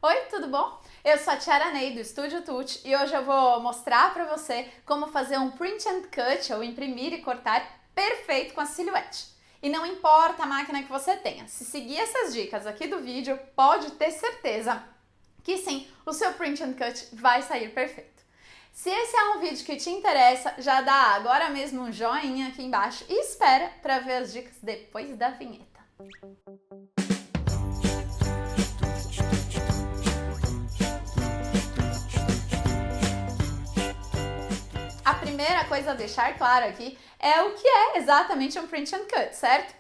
Oi, tudo bom? Eu sou a Tiara Ney do Estúdio Tutti e hoje eu vou mostrar para você como fazer um print and cut ou imprimir e cortar perfeito com a silhuete. E não importa a máquina que você tenha, se seguir essas dicas aqui do vídeo, pode ter certeza que sim, o seu print and cut vai sair perfeito. Se esse é um vídeo que te interessa, já dá agora mesmo um joinha aqui embaixo e espera para ver as dicas depois da vinheta. A primeira coisa a deixar claro aqui é o que é exatamente um print and cut, certo?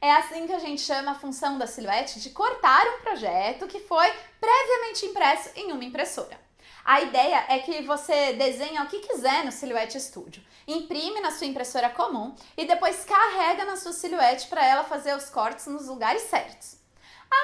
É assim que a gente chama a função da silhuete de cortar um projeto que foi previamente impresso em uma impressora. A ideia é que você desenha o que quiser no Silhouette Studio, imprime na sua impressora comum e depois carrega na sua silhuete para ela fazer os cortes nos lugares certos.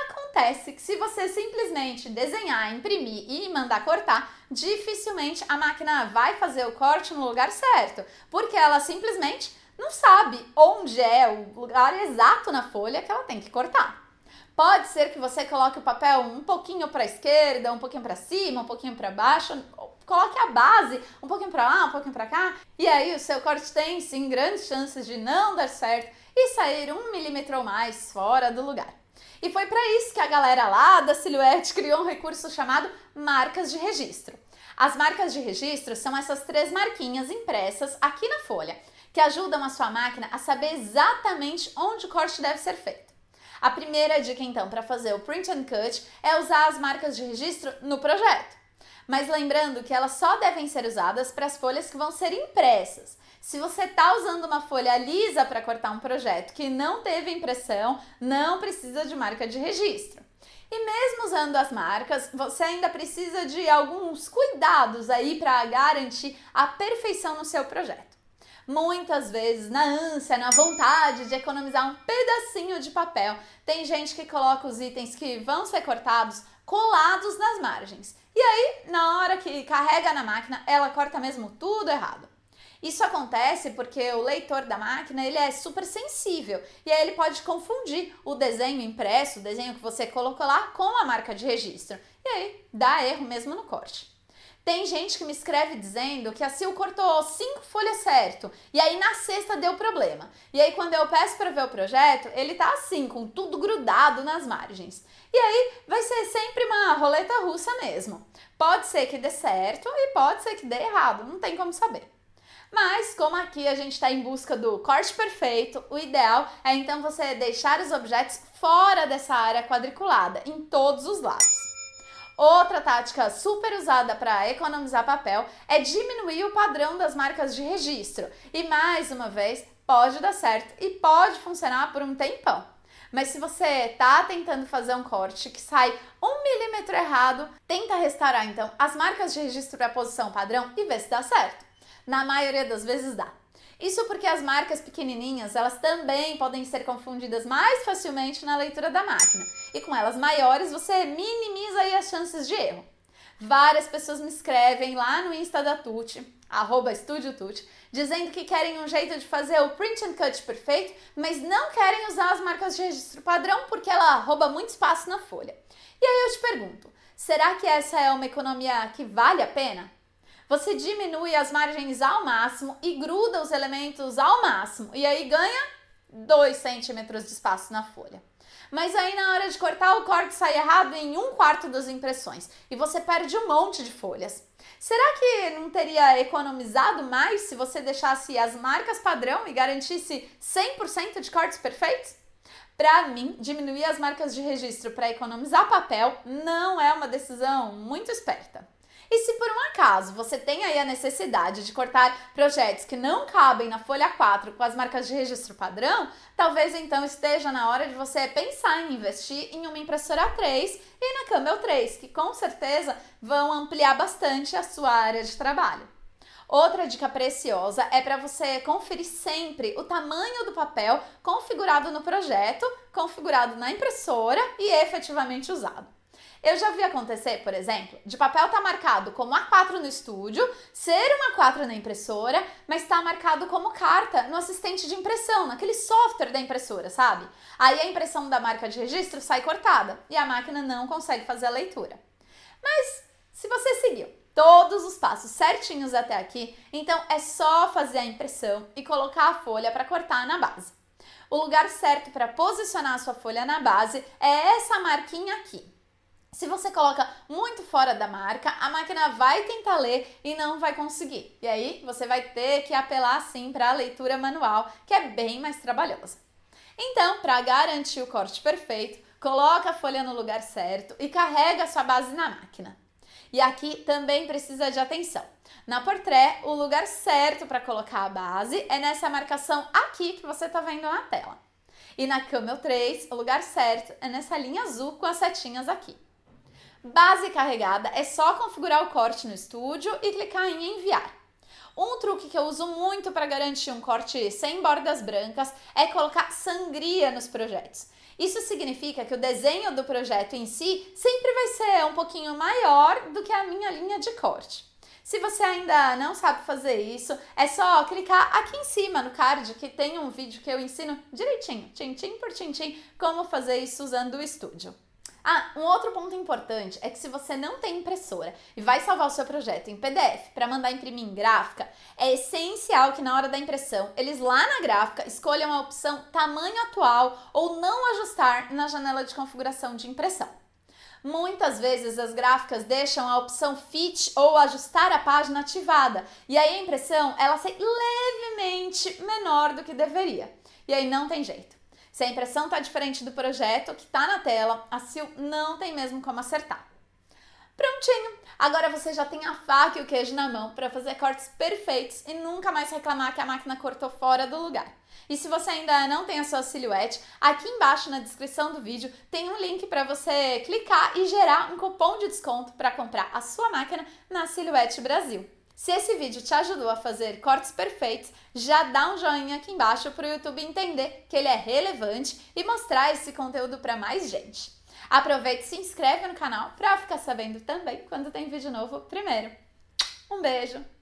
Acontece que se você simplesmente desenhar, imprimir e mandar cortar, dificilmente a máquina vai fazer o corte no lugar certo, porque ela simplesmente não sabe onde é o lugar exato na folha que ela tem que cortar. Pode ser que você coloque o papel um pouquinho para a esquerda, um pouquinho para cima, um pouquinho para baixo, coloque a base um pouquinho para lá, um pouquinho para cá, e aí o seu corte tem sim grandes chances de não dar certo e sair 1 milímetro ou mais fora do lugar. E foi para isso que a galera lá da Silhouette criou um recurso chamado marcas de registro. As marcas de registro são essas 3 marquinhas impressas aqui na folha, que ajudam a sua máquina a saber exatamente onde o corte deve ser feito. A primeira dica então para fazer o print and cut é usar as marcas de registro no projeto. Mas lembrando que elas só devem ser usadas para as folhas que vão ser impressas. Se você está usando uma folha lisa para cortar um projeto que não teve impressão, não precisa de marca de registro. E mesmo usando as marcas, você ainda precisa de alguns cuidados aí para garantir a perfeição no seu projeto. Muitas vezes, na ânsia, na vontade de economizar um pedacinho de papel, tem gente que coloca os itens que vão ser cortados colados nas margens. E aí, na hora que carrega na máquina, ela corta mesmo tudo errado. Isso acontece porque o leitor da máquina ele é super sensível e aí ele pode confundir o desenho impresso, o desenho que você colocou lá, com a marca de registro. E aí dá erro mesmo no corte. Tem gente que me escreve dizendo que a Sil cortou 5 folhas certo e aí na sexta deu problema. E aí quando eu peço para ver o projeto, ele tá assim, com tudo grudado nas margens. E aí vai ser sempre uma roleta russa mesmo. Pode ser que dê certo e pode ser que dê errado, não tem como saber. Mas, como aqui a gente está em busca do corte perfeito, o ideal é então você deixar os objetos fora dessa área quadriculada, em todos os lados. Outra tática super usada para economizar papel é diminuir o padrão das marcas de registro. E mais uma vez, pode dar certo e pode funcionar por um tempão. Mas se você está tentando fazer um corte que sai 1 milímetro errado, tenta restaurar então as marcas de registro para a posição padrão e ver se dá certo. Na maioria das vezes dá. Isso porque as marcas pequenininhas, elas também podem ser confundidas mais facilmente na leitura da máquina. E com elas maiores, você minimiza aí as chances de erro. Várias pessoas me escrevem lá no Insta da Tutti, @estudiotutti, dizendo que querem um jeito de fazer o print and cut perfeito, mas não querem usar as marcas de registro padrão porque ela rouba muito espaço na folha. E aí eu te pergunto, será que essa é uma economia que vale a pena? Você diminui as margens ao máximo e gruda os elementos ao máximo e aí ganha 2 centímetros de espaço na folha. Mas aí na hora de cortar o corte sai errado em 1/4 das impressões e você perde um monte de folhas. Será que não teria economizado mais se você deixasse as marcas padrão e garantisse 100% de cortes perfeitos? Para mim, diminuir as marcas de registro para economizar papel não é uma decisão muito esperta. E se por um acaso você tem aí a necessidade de cortar projetos que não cabem na folha 4 com as marcas de registro padrão, talvez então esteja na hora de você pensar em investir em uma impressora 3 e na Camel 3, que com certeza vão ampliar bastante a sua área de trabalho. Outra dica preciosa é para você conferir sempre o tamanho do papel configurado no projeto, configurado na impressora e efetivamente usado. Eu já vi acontecer, por exemplo, de papel estar marcado como A4 no estúdio, ser uma A4 na impressora, mas está marcado como carta no assistente de impressão, naquele software da impressora, sabe? Aí a impressão da marca de registro sai cortada e a máquina não consegue fazer a leitura. Mas se você seguiu todos os passos certinhos até aqui, então é só fazer a impressão e colocar a folha para cortar na base. O lugar certo para posicionar a sua folha na base é essa marquinha aqui. Se você coloca muito fora da marca, a máquina vai tentar ler e não vai conseguir. E aí você vai ter que apelar sim para a leitura manual, que é bem mais trabalhosa. Então, para garantir o corte perfeito, coloca a folha no lugar certo e carrega a sua base na máquina. E aqui também precisa de atenção. Na Portrait, o lugar certo para colocar a base é nessa marcação aqui que você está vendo na tela. E na Camel 3, o lugar certo é nessa linha azul com as setinhas aqui. Base carregada é só configurar o corte no estúdio e clicar em enviar. Um truque que eu uso muito para garantir um corte sem bordas brancas é colocar sangria nos projetos. Isso significa que o desenho do projeto em si sempre vai ser um pouquinho maior do que a minha linha de corte. Se você ainda não sabe fazer isso, é só clicar aqui em cima no card que tem um vídeo que eu ensino direitinho, tintim por tintim, como fazer isso usando o estúdio. Um outro ponto importante é que se você não tem impressora e vai salvar o seu projeto em PDF para mandar imprimir em gráfica, é essencial que na hora da impressão, eles lá na gráfica escolham a opção tamanho atual ou não ajustar na janela de configuração de impressão. Muitas vezes as gráficas deixam a opção Fit ou ajustar a página ativada e aí a impressão ela sai levemente menor do que deveria. E aí não tem jeito. Se a impressão está diferente do projeto que está na tela, a Sil não tem mesmo como acertar. Prontinho! Agora você já tem a faca e o queijo na mão para fazer cortes perfeitos e nunca mais reclamar que a máquina cortou fora do lugar. E se você ainda não tem a sua silhuete, aqui embaixo na descrição do vídeo tem um link para você clicar e gerar um cupom de desconto para comprar a sua máquina na Silhouette Brasil. Se esse vídeo te ajudou a fazer cortes perfeitos, já dá um joinha aqui embaixo para o YouTube entender que ele é relevante e mostrar esse conteúdo para mais gente. Aproveita e se inscreve no canal para ficar sabendo também quando tem vídeo novo primeiro. Um beijo!